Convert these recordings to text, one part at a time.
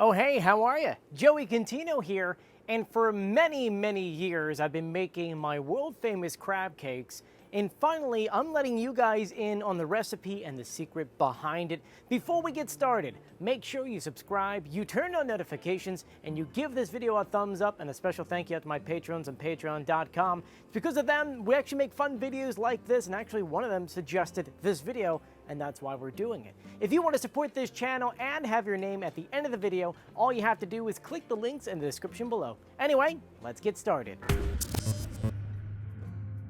Oh hey, how are you? Joey Contino here, and for many years I've been making my world famous crab cakes, and finally I'm letting you guys in on the recipe and the secret behind it. Before we get started, make sure you subscribe, you turn on notifications, and you give this video a thumbs up, and a special thank you out to my patrons on patreon.com. It's because of them we actually make fun videos like this, and actually one of them suggested this video, and that's why we're doing it. If you want to support this channel and have your name at the end of the video, all you have to do is click the links in the description below. Anyway, let's get started.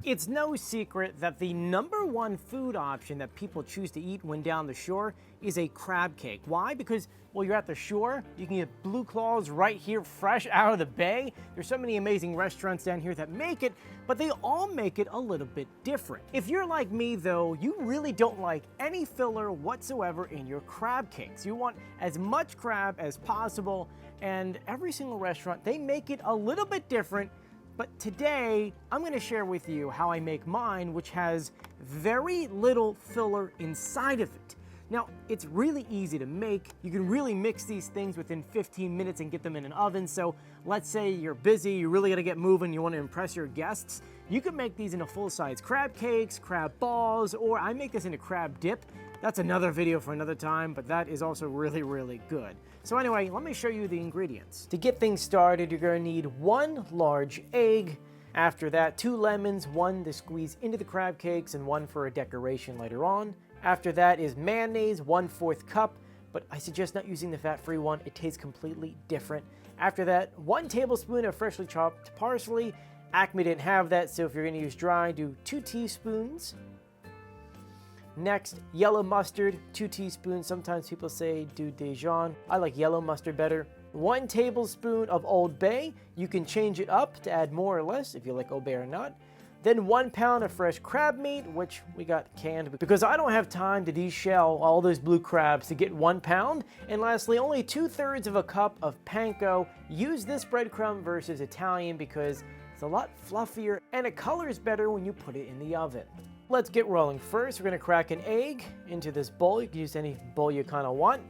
It's no secret that the #1 food option that people choose to eat when down the shore is a crab cake. Why? Because, well, you're at the shore, you can get Blue Claws right here fresh out of the bay. There's so many amazing restaurants down here that make it, but they all make it a little bit different. If you're like me though, you really don't like any filler whatsoever in your crab cakes. You want as much crab as possible, and every single restaurant, they make it a little bit different. But today, I'm going to share with you how I make mine, which has very little filler inside of it. Now, it's really easy to make. You can really mix these things within 15 minutes and get them in an oven. So let's say you're busy, you really got to get moving, you want to impress your guests. You can make these into full-size crab cakes, crab balls, or I make this into crab dip. That's another video for another time, but that is also really good. So anyway, let me show you the ingredients. To get things started, you're going to need 1 large egg. After that, 2 lemons, 1 to squeeze into the crab cakes and 1 for a decoration later on. After that is mayonnaise, 1/4 cup, but I suggest not using the fat-free one. It tastes completely different. After that, 1 tablespoon of freshly chopped parsley. Acme didn't have that, so if you're going to use dry, do 2 teaspoons. Next, yellow mustard, 2 teaspoons. Sometimes people say do Dijon. I like yellow mustard better. 1 tablespoon of Old Bay. You can change it up to add more or less if you like Old Bay or not. Then 1 pound of fresh crab meat, which we got canned because I don't have time to deshell all those blue crabs to get 1 pound. And lastly, only 2/3 of a cup of panko. Use this breadcrumb versus Italian because it's a lot fluffier and it colors better when you put it in the oven. Let's get rolling. First, we're going to crack an egg into this bowl. You can use any bowl you kind of want.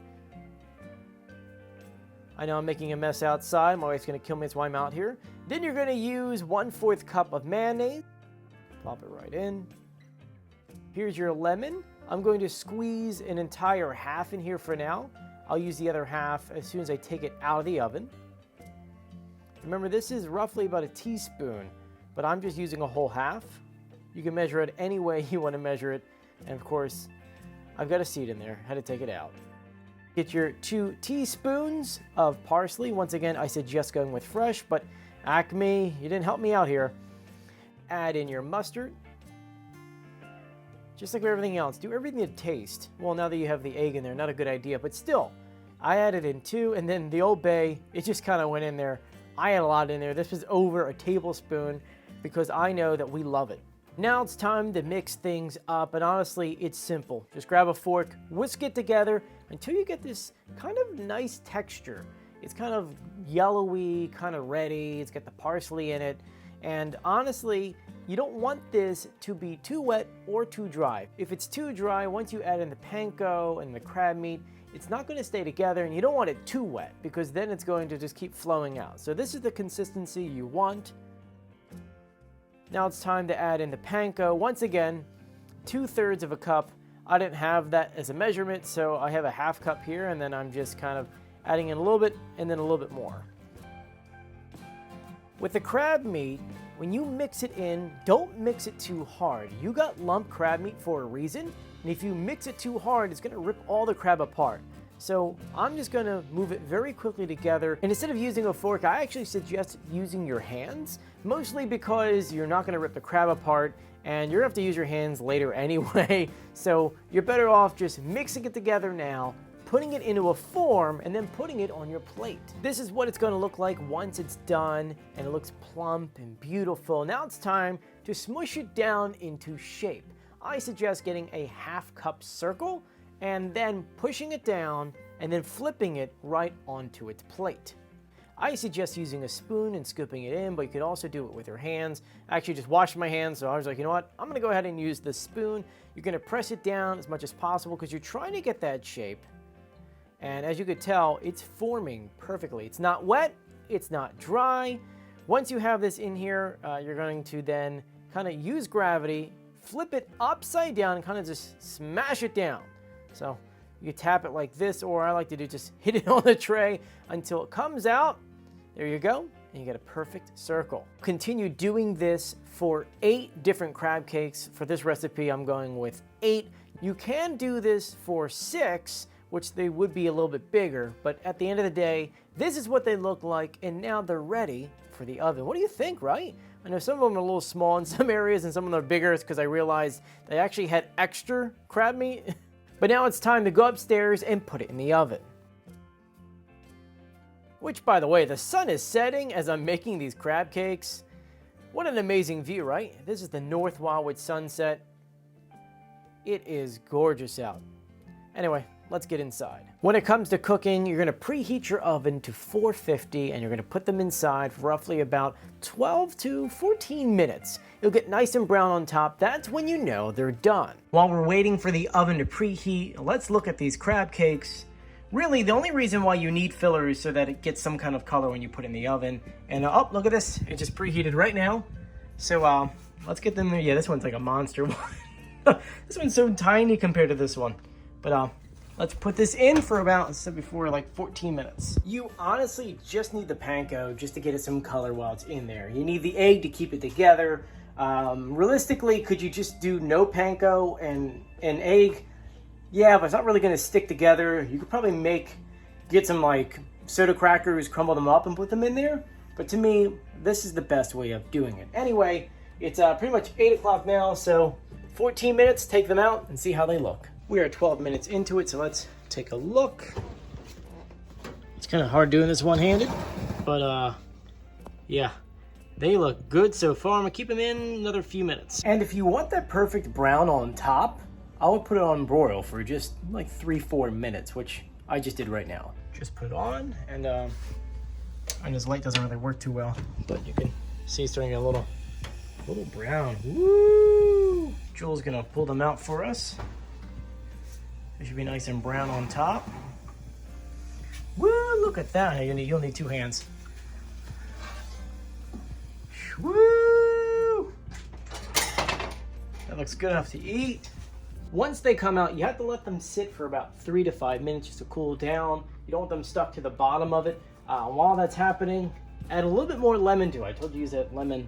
I know I'm making a mess outside. My wife's going to kill me, that's why I'm out here. Then you're going to use 1/4 cup of mayonnaise. Plop it right in. Here's your lemon. I'm going to squeeze an entire half in here for now. I'll use the other half as soon as I take it out of the oven. Remember, this is roughly about a teaspoon, but I'm just using a whole half. You can measure it any way you want to measure it. And of course, I've got a seed in there. Had to take it out. Get your 2 teaspoons of parsley. Once again, I suggest going with fresh, but Acme, you didn't help me out here. Add in your mustard. Just like with everything else, do everything to taste. Well, now that you have the egg in there, not a good idea, but still, I added in 2, and then the Old Bay, it just kind of went in there. I had a lot in there. This was over a tablespoon because I know that we love it. Now it's time to mix things up, and honestly, it's simple. Just grab a fork, whisk it together until you get this kind of nice texture. It's kind of yellowy, kind of reddy. It's got the parsley in it. And honestly, you don't want this to be too wet or too dry. If it's too dry, once you add in the panko and the crab meat, it's not going to stay together, and you don't want it too wet because then it's going to just keep flowing out. So this is the consistency you want. Now it's time to add in the panko. Once again, 2/3 of a cup. I didn't have that as a measurement, so I have a half cup here, and then I'm just kind of adding in a little bit and then a little bit more. With the crab meat, when you mix it in, don't mix it too hard. You got lump crab meat for a reason, and if you mix it too hard, it's going to rip all the crab apart. So I'm just going to move it very quickly together, and instead of using a fork, I actually suggest using your hands, mostly because you're not going to rip the crab apart, and you're going to have to use your hands later anyway, so you're better off just mixing it together now, putting it into a form, and then putting it on your plate. This is what it's going to look like once it's done, and it looks plump and beautiful. Now it's time to smush it down into shape. I suggest getting a half-cup circle, and then pushing it down, and then flipping it right onto its plate. I suggest using a spoon and scooping it in, but you could also do it with your hands. I actually just washed my hands, so I was like, you know what? I'm gonna go ahead and use the spoon. You're gonna press it down as much as possible because you're trying to get that shape. And as you could tell, it's forming perfectly. It's not wet, it's not dry. Once you have this in here, you're going to then kind of use gravity, flip it upside down, and kind of just smash it down. So you tap it like this, or I like to do just hit it on the tray until it comes out. There you go, and you get a perfect circle. Continue doing this for 8 different crab cakes. For this recipe, I'm going with 8. You can do this for 6, which they would be a little bit bigger, but at the end of the day, this is what they look like, and now they're ready for the oven. What do you think, right? I know some of them are a little small in some areas and some of them are bigger because I realized they actually had extra crab meat. But now it's time to go upstairs and put it in the oven. Which, by the way, the sun is setting as I'm making these crab cakes. What an amazing view, right? This is the North Wildwood sunset. It is gorgeous out. Anyway, let's get inside. When it comes to cooking, you're gonna preheat your oven to 450 and you're gonna put them inside for roughly about 12 to 14 minutes. It'll get nice and brown on top. That's when you know they're done. While we're waiting for the oven to preheat, let's look at these crab cakes. Really, the only reason why you need filler is so that it gets some kind of color when you put it in the oven. And oh, look at this. It just preheated right now. So let's get them there. Yeah, this one's like a monster one. This one's so tiny compared to this one. But let's put this in for about, as I said before, like 14 minutes. You honestly just need the panko just to get it some color while it's in there. You need the egg to keep it together. Realistically, could you just do no panko and an egg? Yeah, but it's not really gonna stick together. You could probably get some like soda crackers, crumble them up and put them in there. But to me, this is the best way of doing it. Anyway, it's pretty much 8 o'clock now, so 14 minutes, take them out and see how they look. We are 12 minutes into it, so let's take a look. It's kind of hard doing this one-handed, but yeah, they look good so far. I'm gonna keep them in another few minutes. And if you want that perfect brown on top, I would put it on broil for just like 3-4 minutes, which I just did right now. Just put it on, and this light doesn't really work too well, but you can see it's starting to get a little brown. Woo! Jules gonna pull them out for us. It should be nice and brown on top. Woo, look at that. You'll need 2 hands. Woo! That looks good enough to eat. Once they come out, you have to let them sit for about 3 to 5 minutes just to cool down. You don't want them stuck to the bottom of it. While that's happening, add a little bit more lemon to it. I told you to use that lemon,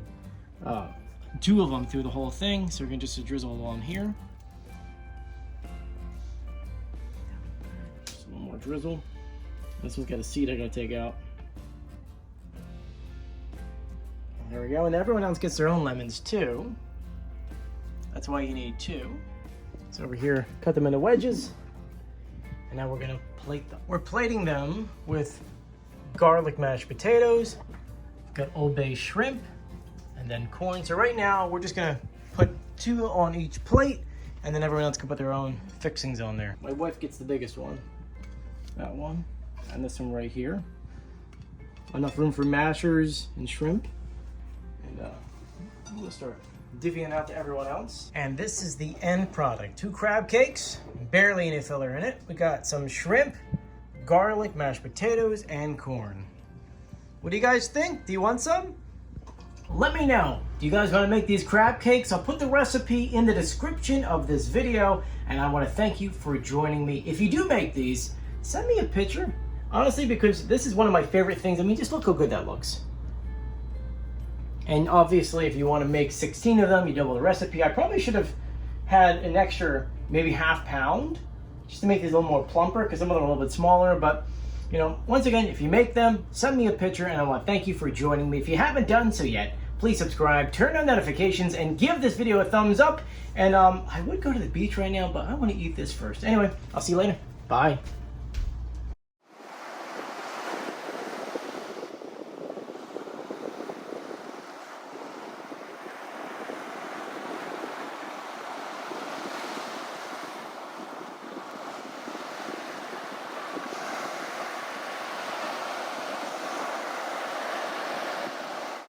2 of them through the whole thing. So we're gonna just drizzle along here. Just a little more drizzle. This one's got a seed I gotta take out. There we go, and everyone else gets their own lemons too. That's why you need 2. So over here, cut them into wedges. And now we're gonna plate them. We're plating them with garlic mashed potatoes. We've got Old Bay shrimp and then corn. So right now we're just gonna put 2 on each plate and then everyone else can put their own fixings on there. My wife gets the biggest one. That one. And this one right here. Enough room for mashers and shrimp. And we'll start divvying out to everyone else. And this is the end product. 2 crab cakes, barely any filler in it. We got some shrimp, garlic, mashed potatoes, and corn. What do you guys think? Do you want some? Let me know. Do you guys want to make these crab cakes? I'll put the recipe in the description of this video, and I want to thank you for joining me. If you do make these, send me a picture. Honestly, because this is one of my favorite things. I mean, just look how good that looks. And obviously, if you want to make 16 of them, you double the recipe. I probably should have had an extra, maybe ½ pound, just to make these a little more plumper, because some of them are a little bit smaller. But, you know, once again, if you make them, send me a picture, and I want to thank you for joining me. If you haven't done so yet, please subscribe, turn on notifications, and give this video a thumbs up. And I would go to the beach right now, but I want to eat this first. Anyway, I'll see you later. Bye.